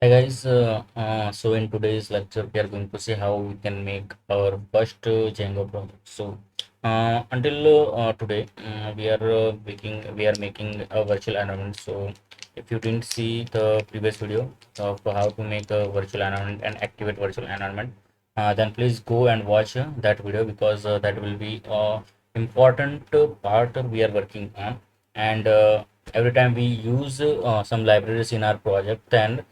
Hi guys, so in today's lecture we are going to see how we can make our first Django project. So until today we are making a virtual environment. So if you didn't see the previous video of how to make a virtual environment and activate virtual environment, then please go and watch that video because that will be important part we are working on. And every time we use some libraries in our project, then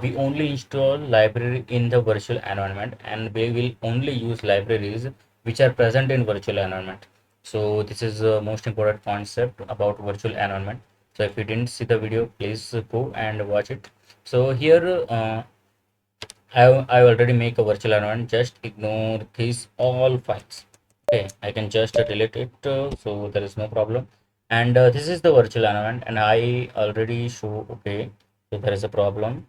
we only install library in the virtual environment and we will only use libraries which are present in virtual environment. So this is the most important concept about virtual environment. So if you didn't see the video, please go and watch it. So here I already make a virtual environment. Just ignore these all files. Okay, I can just delete it, so there is no problem. And this is the virtual environment, and I already show. Okay, so there is a problem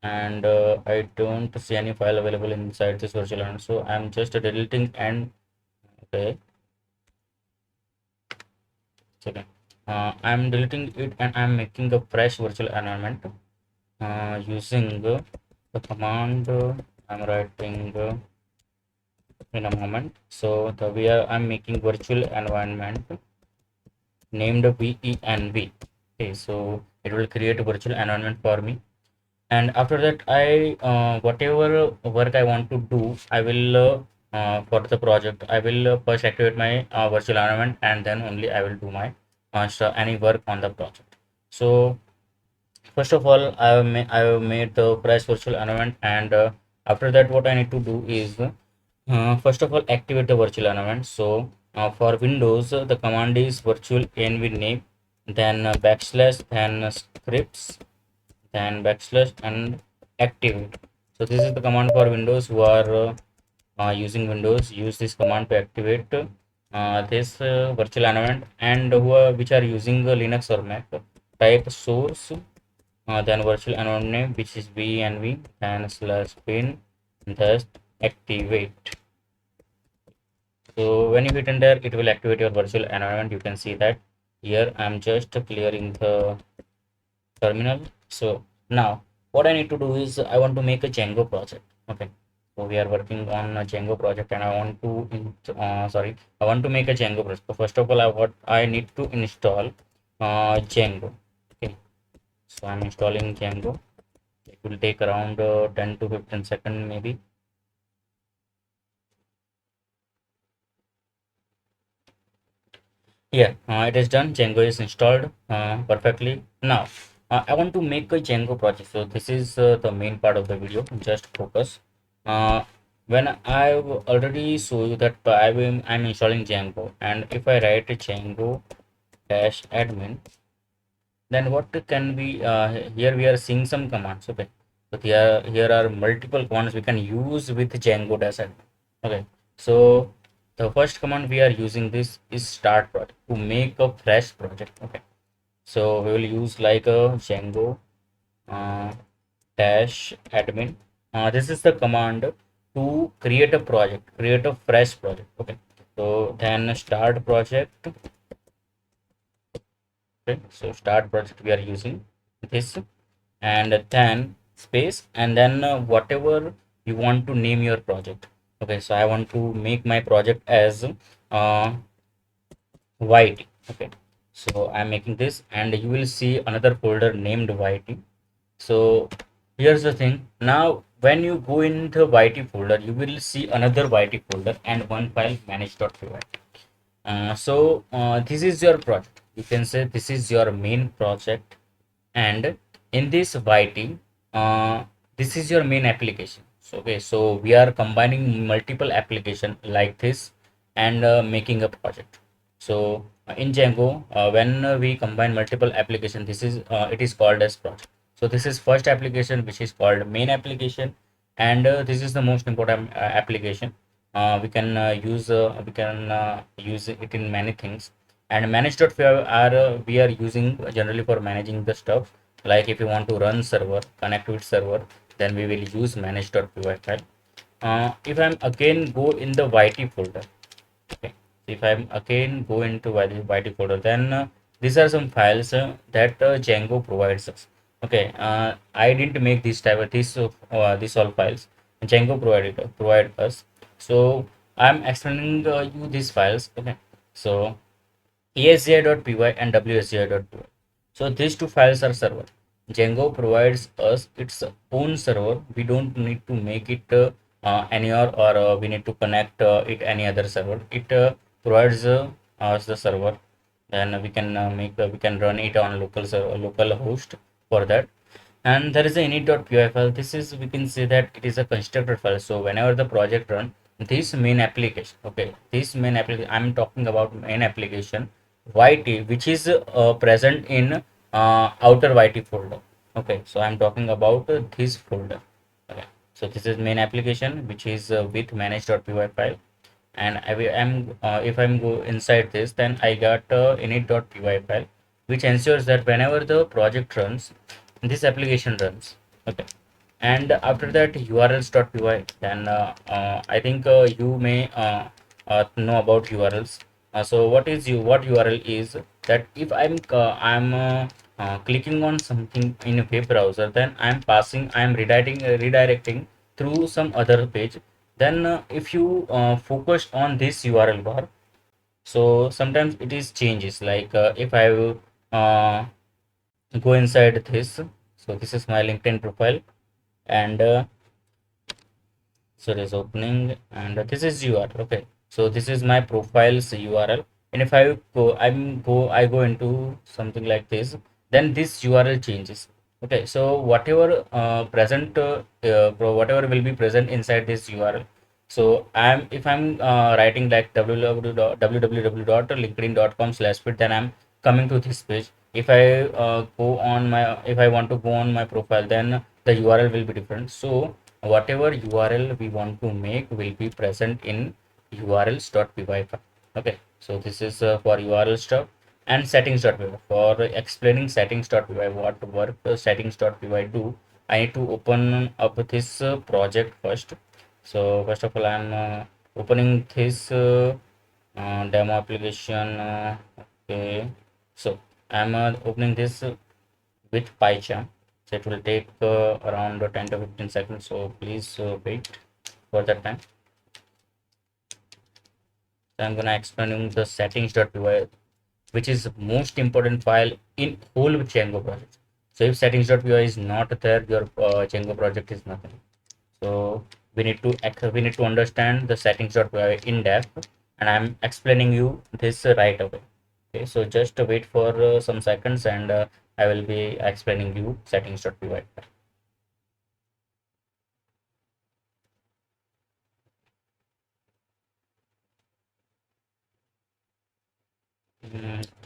and I don't see any file available inside this virtual environment. So I'm just deleting and okay, second. I'm deleting it and I'm making a fresh virtual environment using the command I'm writing in a moment. So the way I'm making virtual environment named VENV. Okay, so it will create a virtual environment for me. And after that I whatever work I want to do, I will for the project I will first activate my virtual environment and then only I will do my any work on the project. So first of all I have made the fresh virtual environment, and after that what I need to do is first of all activate the virtual environment. So for Windows the command is virtual env name, then backslash, then scripts, then backslash and activate. So this is the command for Windows who are using Windows. Use this command to activate this virtual environment, and which are using Linux or Mac, type source, then virtual environment name which is VNV, then slash bin, thus activate. So when you hit enter, it will activate your virtual environment. You can see that here I'm just clearing the terminal. So now what I need to do is I want to make a Django project. Okay, so we are working on a Django project and I want to I want to make a Django project. So first of all what I need to install Django. Okay, so I'm installing Django. It will take around 10 to 15 seconds maybe. Here it is done. Django is installed perfectly. Now I want to make a Django project. So this is the main part of the video. Just focus. Uh, when I've already show you that I'm installing Django, and if I write Django dash admin, then what can we here we are seeing some commands. Okay, so here are multiple commands we can use with Django dash admin. Okay, so the first command we are using this is start project to make a fresh project. Okay, so we will use like a Django uh, dash admin. This is the command to create a project, create a fresh project. Okay, so then start project. Okay, so start project we are using this, and then space, and then whatever you want to name your project. Okay, so I want to make my project as YT. Okay, so I'm making this and you will see another folder named YT. So here's the thing. Now when you go in the YT folder, you will see another YT folder and one file manage.py. This is your project. You can say this is your main project, and in this YT, this is your main application. So okay, so we are combining multiple application like this and making a project. So in Django, when we combine multiple application, this is it is called as project. So this is first application which is called main application, and this is the most important application. We can use it in many things. And manage.py are we are using generally for managing the stuff. Like if you want to run server, connect with server, then we will use manage.py file. If I'm again go in the YT folder, okay, if I'm again go into YT folder, then these are some files that Django provides us. Okay, I didn't make this type of this all files. Django provide us. So I'm explaining you these files. Okay, so esgi.py and wsgi.py. So these two files are server. Django provides us its own server. We don't need to make it any or we need to connect it any other server. It provides us the server. Then we can we can run it on local server, local host for that. And there is a init.py file. This is, we can say that it is a constructor file. So whenever the project run, this main application, okay, this main application, I'm talking about main application YT, which is present in outer YT folder. Okay, so I'm talking about this folder. Okay, so this is main application which is with manage.py file. And I'm if I'm go inside this, then I got init.py file, which ensures that whenever the project runs, this application runs. Okay, and after that urls.py, then I think you may know about urls. So what url is that if I'm clicking on something in a web browser, then I'm redirecting through some other page. Then if you focus on this url bar, so sometimes it is changes, like if I will go inside this. So this is my LinkedIn profile, and so it is opening, and this is URL. Okay, so this is my profile's URL, and if I go into something like this, then this URL changes. Okay, so whatever whatever will be present inside this URL. So if I'm writing like www.linkedin.com/fit, then I'm coming to this page. If I want to go on my profile, then the URL will be different. So whatever URL we want to make will be present in urls.py file. Okay, so this is for URL stuff. And settings.py, for explaining settings.py, what work settings.py do, I need to open up this project first. So first of all, I'm opening this demo application. Okay, so I'm opening this with PyCharm. So it will take around 10 to 15 seconds. So please wait for that time. So I'm gonna explain the settings.py, which is most important file in whole Django project. So if settings.py is not there, your Django project is nothing. So we need to understand the settings.py in depth, and I'm explaining you this right away. Okay, so just wait for some seconds, and I will be explaining you settings.py.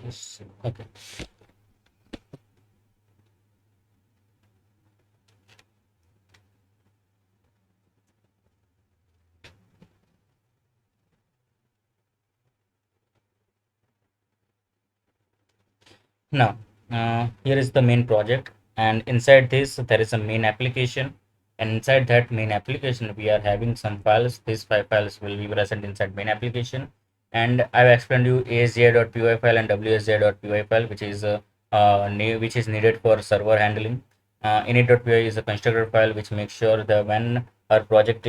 Yes, okay. Now, here is the main project, and inside this there is a main application, and inside that main application we are having some files. These five files will be present inside main application, and I've explained you asgi.py file and wsgi.py file, which is needed for server handling. Init.py is a constructor file which makes sure that when our project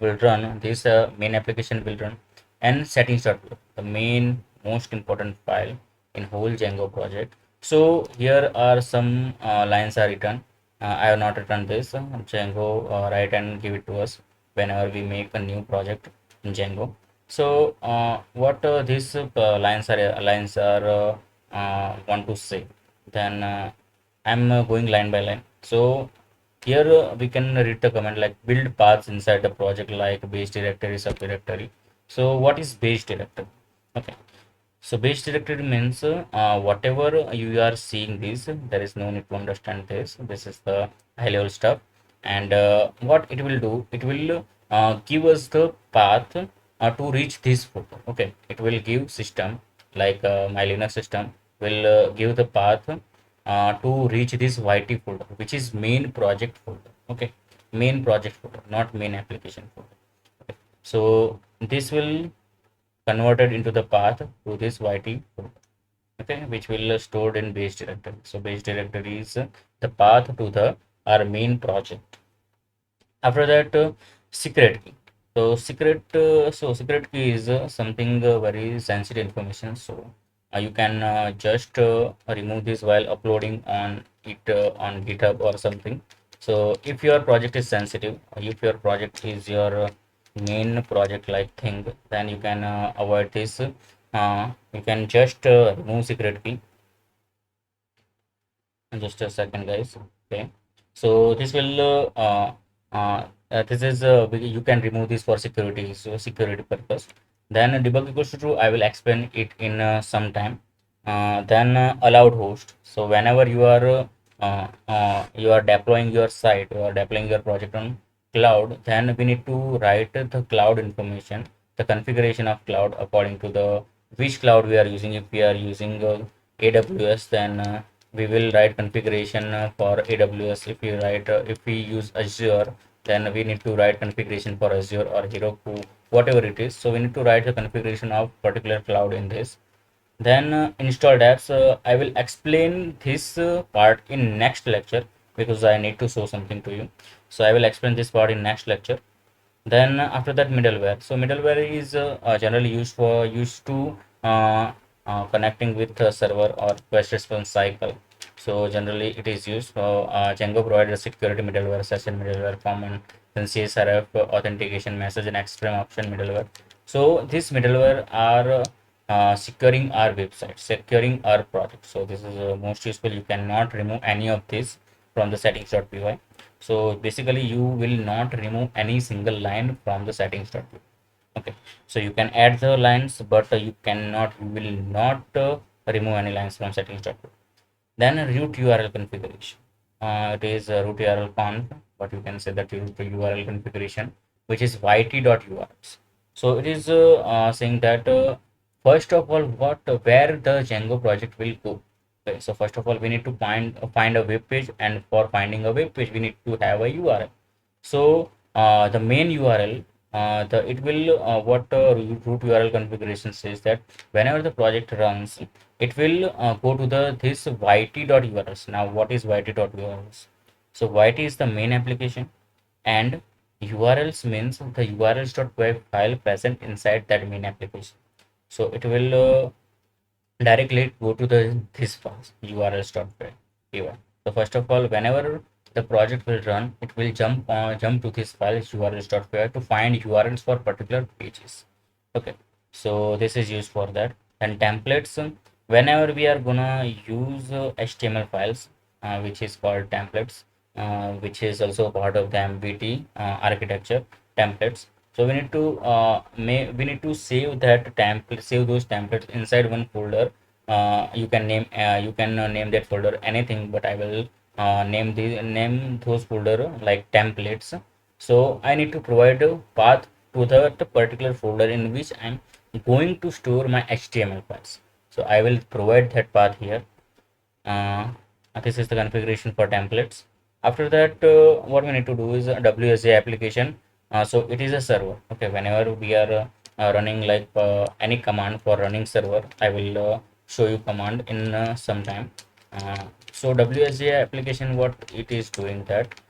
will run, this main application will run. And settings.py, the main most important file in whole Django project. So here are some lines are written. I have not written this. Django write and give it to us whenever we make a new project in Django. So what these lines are want to say? Then I'm going line by line. So here we can read the command like build paths inside the project, like base directory, subdirectory. So what is base directory? Okay, so base directory means whatever you are seeing this, there is no need to understand this. This is the high level stuff. And what it will do, it will give us the path to reach this folder. Okay, it will give system, like my Linux system will give the path to reach this YT folder, which is main project folder. Okay, main project folder, not main application folder. Okay. So this will converted into the path to this YT folder. okay, which will stored in base directory. So base directory is the path to the our main project. After that, secret key. So secret key is something very sensitive information. So you can just remove this while uploading on it on GitHub or something. So if your project is sensitive, if your project is your main project like thing, then you can avoid this. You can just remove secret key. Just a second, guys. Okay. So this will this is you can remove this for security, so security purpose. Then debug equals to true. I will explain it in some time. Then allowed host. So whenever you are deploying your site or deploying your project on cloud, then we need to write the cloud information, the configuration of cloud according to the which cloud we are using. If we are using AWS, then we will write configuration for AWS. If we use Azure, then we need to write configuration for Azure or Heroku, whatever it is. So we need to write the configuration of particular cloud in this. Then installed apps. I will explain this part in next lecture because I need to show something to you. So I will explain this part in next lecture. Then after that, middleware. So middleware is generally used to connecting with a server or request response cycle. So generally it is used for Django provides a security middleware, session middleware, common, then CSRF authentication, message and extreme option middleware. So this middleware are securing our website, securing our project. So this is most useful. You cannot remove any of this from the settings.py. So basically you will not remove any single line from the settings.py. Okay, so you can add the lines, but you will not remove any lines from settings.py. Then root URL configuration. It is root URL conf, but you can say that root URL configuration, which is yt.urls. So it is saying that first of all, where the Django project will go. Okay, so first of all, we need to find a web page, and for finding a web page, we need to have a URL. So the main URL, the it will what root URL configuration says that whenever the project runs, it will go to the this yt.urls. Now what is yt.urls? So yt is the main application, and urls means the urls.py file present inside that main application. So it will directly go to the this files urls.py. So first of all, whenever the project will run, it will jump to this file urls.py to find URLs for particular pages. Okay, so this is used for that. And templates, whenever we are gonna use HTML files, which is called templates, which is also part of the MBT architecture templates. So we need to save that template, save those templates inside one folder. You can name that folder anything, but I will name those folder like templates. So I need to provide a path to the particular folder in which I'm going to store my HTML files. So I will provide that path here. uh, this is the configuration for templates. After that, what we need to do is a WSA application. So it is a server. Okay, whenever we are running like any command for running server, I will show you command in some time. So WSA application, what it is doing that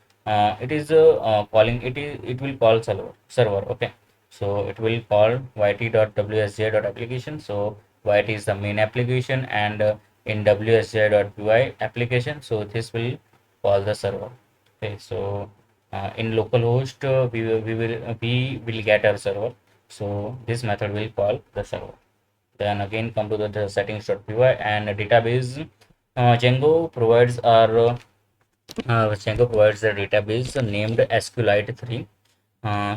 it is calling it will call server. Okay, so it will call yt.wsj.application. So yt is the main application, and in wsj.py application, so this will call the server. Okay, so in localhost we will get our server. So this method will call the server. Then again come to the settings.py and database. Django provides a database named SQLite3.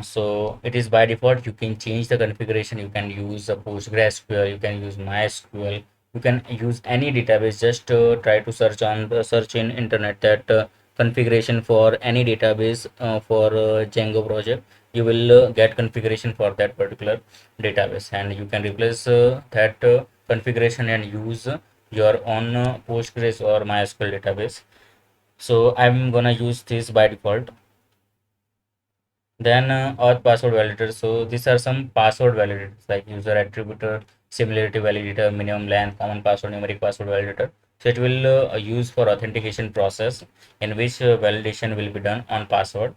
So it is by default. You can change the configuration. You can use a PostgreSQL, you can use MySQL, you can use any database. Just try to search in internet that configuration for any database for Django project. You will get configuration for that particular database, and you can replace that configuration and use your own Postgres or MySQL database. So I'm gonna use this by default. Then auth password validator. So these are some password validators like user attributor, similarity validator, minimum length, common password, numeric password validator. So it will use for authentication process in which validation will be done on password.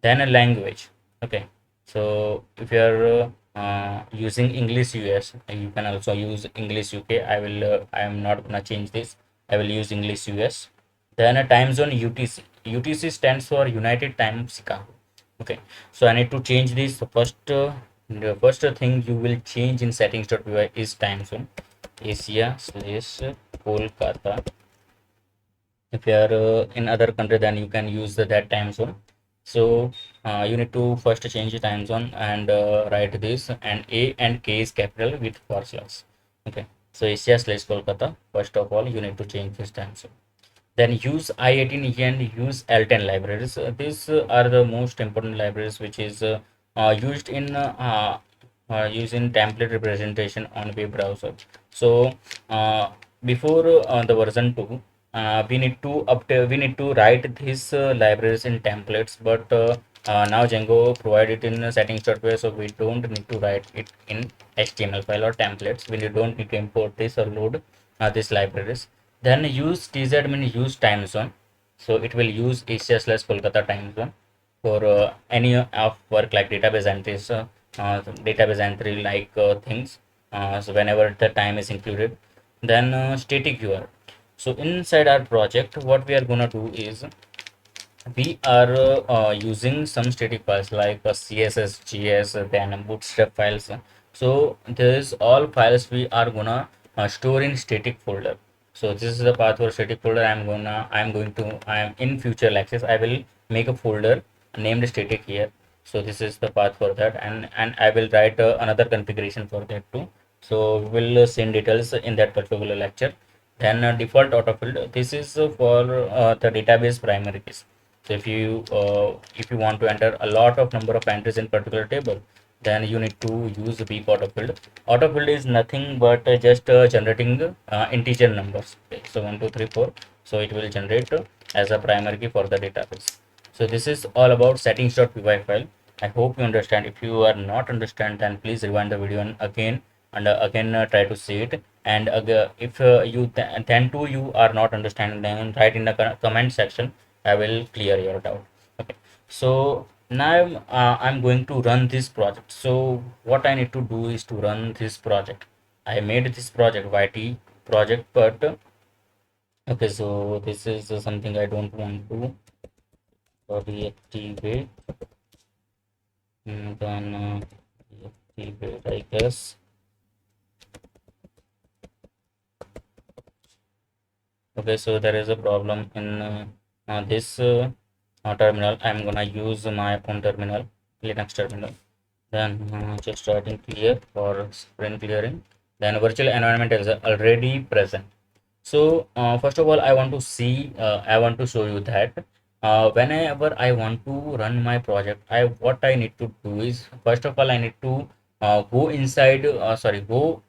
Then a language. Okay, so if you are using English US, you can also use English UK. I am not gonna change this. I will use English US. Then a time zone UTC. UTC stands for United Time of Chicago. Okay, so I need to change this. The first thing you will change in settings.py is time zone. Asia slash Kolkata. If you are in other country, then you can use that time zone. So you need to first change the time zone and write this, and A and K is capital with forward slash. Okay, so Asia slash Kolkata. First of all, you need to change this time zone. Then use I18 and use L10 libraries. These are the most important libraries which is used in template representation on web browser. So before the version 2, we need to write these libraries in templates, but now Django provided in settings.py, so we don't need to write it in HTML file or templates. We don't need to import this or load these libraries. Then use tzmin use time zone. So it will use Asia slash Kolkata time zone for any of work like database entry like things. So whenever the time is included, then static URL. So inside our project, what we are gonna do is we are using some static files like css gs, then bootstrap files. So this all files we are gonna store in static folder. So this is the path for static folder. I am in future access, I will make a folder named static here. So this is the path for that, and I will write another configuration for that too. So we will send details in that particular lecture. Then default autofill, this is for the database primary keys. So if you want to enter a lot of number of entries in particular table, then you need to use the beep autofill. Autofill is nothing but just generating integer numbers. Okay, so 1 2 3 4, so it will generate as a primary key for the database. So this is all about settings.py file. I hope you understand. If you are not understand, then please rewind the video and again try to see it. And if then too you are not understanding, then write in the comment section. I will clear your doubt. Okay, so now I'm going to run this project. So what I need to do is to run this project. I made this project YT project, but okay, so this is something I don't want to reactivate. Then reactivate, I guess. Okay, so there is a problem in this terminal. I'm gonna use my own terminal, Linux terminal. Then just writing clear for sprint clearing. Then virtual environment is already present. So first of all, I want to show you that whenever I want to run my project, what I need to do is, first of all, I need to go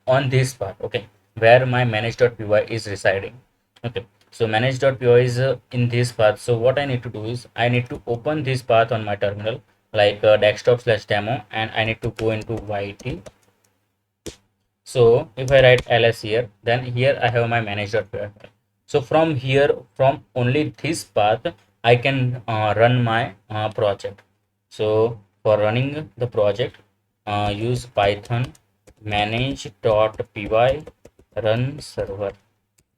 on this path, okay, where my manage.py is residing. Okay, so manage.py is in this path. So what I need to do is I need to open this path on my terminal, like desktop slash demo, and I need to go into YT. So if I write ls here, then here I have my manage.py. So from here, from only this path, I can run my project. So for running the project, use python manage.py run server.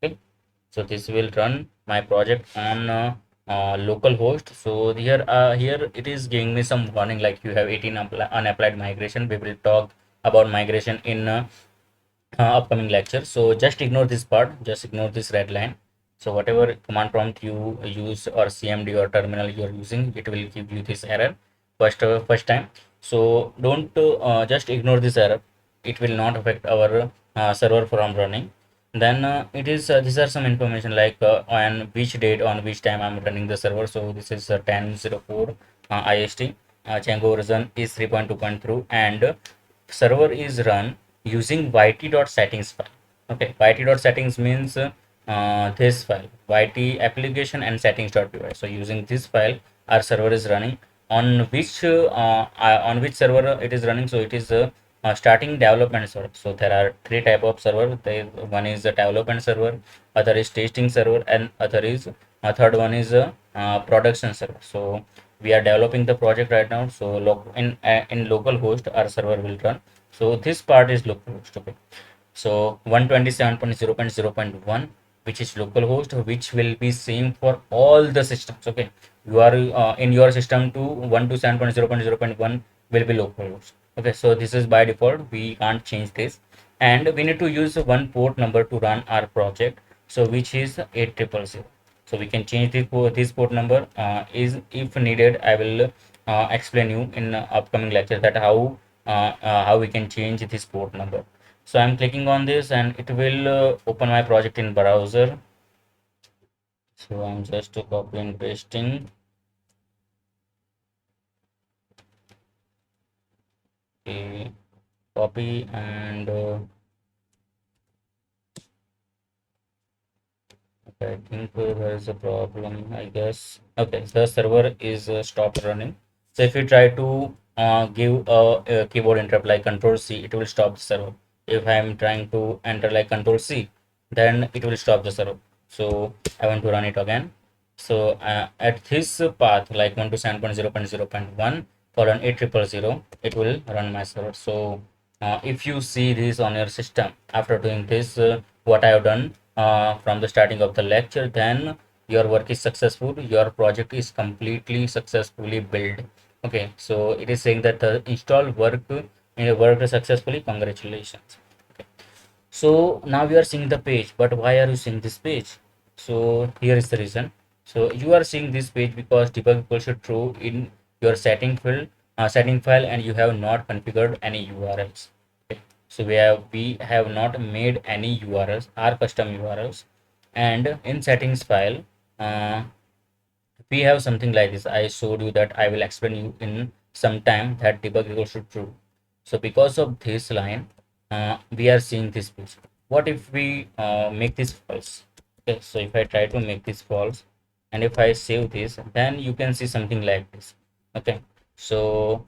Okay, so this will run my project on local host. So here it is giving me some warning like you have 18 unapplied migration. We will talk about migration in upcoming lecture. So just ignore this part, just ignore this red line. So whatever command prompt you use or cmd or terminal you are using, it will give you this error first time. So don't just ignore this error. It will not affect our server from running. Then it is these are some information like on which date, on which time I'm running the server. So this is 10:04 ist. Django version is 3.2.3 and server is run using yt.settings file. Okay, yt.settings means this file, yt application and settings.py. So using this file, our server is running. On which server it is running? So it is starting development server. So there are three type of server. One is the development server, other is testing server, and other is third one is a production server. So we are developing the project right now. So in local host our server will run. So this part is local host. Okay. So 127.0.0.1, which is localhost, which will be same for all the systems. Okay, you are in your system to 127.0.0.1 will be localhost. Okay, so this is by default. We can't change this, and we need to use one port number to run our project. So which is 8000. So we can change this port number. Is if needed, I will explain you in upcoming lecture that how we can change this port number. So I'm clicking on this and it will open my project in browser. So I'm just copy and pasting. Okay, copy and okay, I think there is a problem, I guess. Okay, the server is stopped running. So if you try to give a keyboard interrupt like Control C, it will stop the server. If I'm trying to enter like Control C, then it will stop the server. So I want to run it again. So at this path like 127.0.0.1 colon 8000, it will run my server. So if you see this on your system after doing this, what I have done from the starting of the lecture, then your work is successful, your project is completely successfully built. Okay, so it is saying that the install worked successfully. Congratulations. Okay. So now you are seeing the page, but why are you seeing this page? So here is the reason. So you are seeing this page because debug equals to true in your setting file, and you have not configured any URLs. Okay. So we have not made any URLs, our custom URLs, and in settings file, uh, we have something like this. I showed you that I will explain you in some time that debug equals to true. So because of this line, we are seeing this page. What if we make this false? Okay, so if I try to make this false and if I save this, then you can see something like this. Okay, so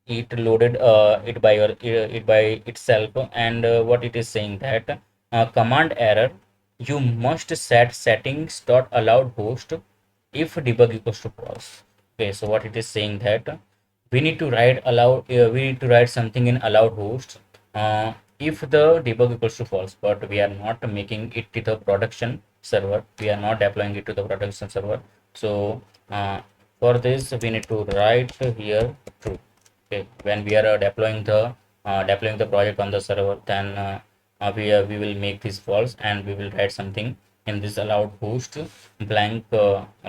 it loaded it by itself, and what it is saying that command error, you must set settings dot allowed host if debug equals to false. Okay, so what it is saying that we need to write something in allowed host if the debug equals to false, but we are not making it to the production server. We are not deploying it to the production server. So for this we need to write here true. Okay, when we are deploying the project on the server, then we will make this false and we will write something in this allowed host blank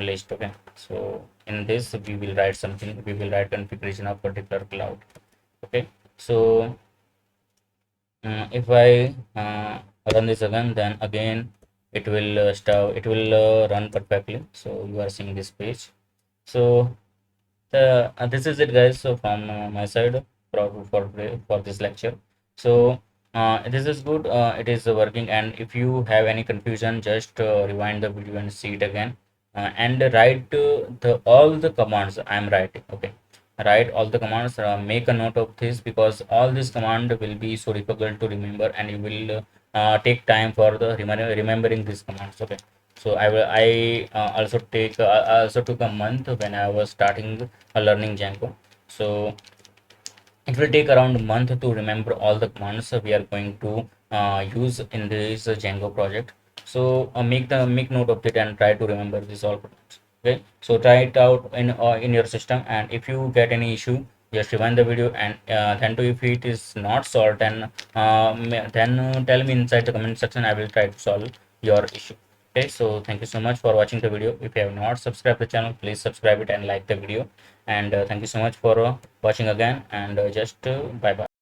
list. Okay, so in this we will write something, we will write configuration of particular cloud. Okay, so if I run this again, then again it will run perfectly. So you are seeing this page. So this is it, guys. So from my side for this lecture. So this is good. It is working, and if you have any confusion, just rewind the video and see it again, and write the all the commands I am writing. Okay, write all the commands. Make a note of this because all this command will be so difficult to remember, and you will take time for the remembering these commands. Okay, so I also took a month when I was starting learning Django. So it will take around a month to remember all the commands we are going to use in this Django project. So make note of it and try to remember this all commands. Okay, so try it out in your system, and if you get any issue, just rewind the video, and then to if it is not solved, then tell me inside the comment section. I will try to solve your issue. Okay, so thank you so much for watching the video. If you have not subscribed the channel, please subscribe it and like the video. And thank you so much for watching again, and just bye bye.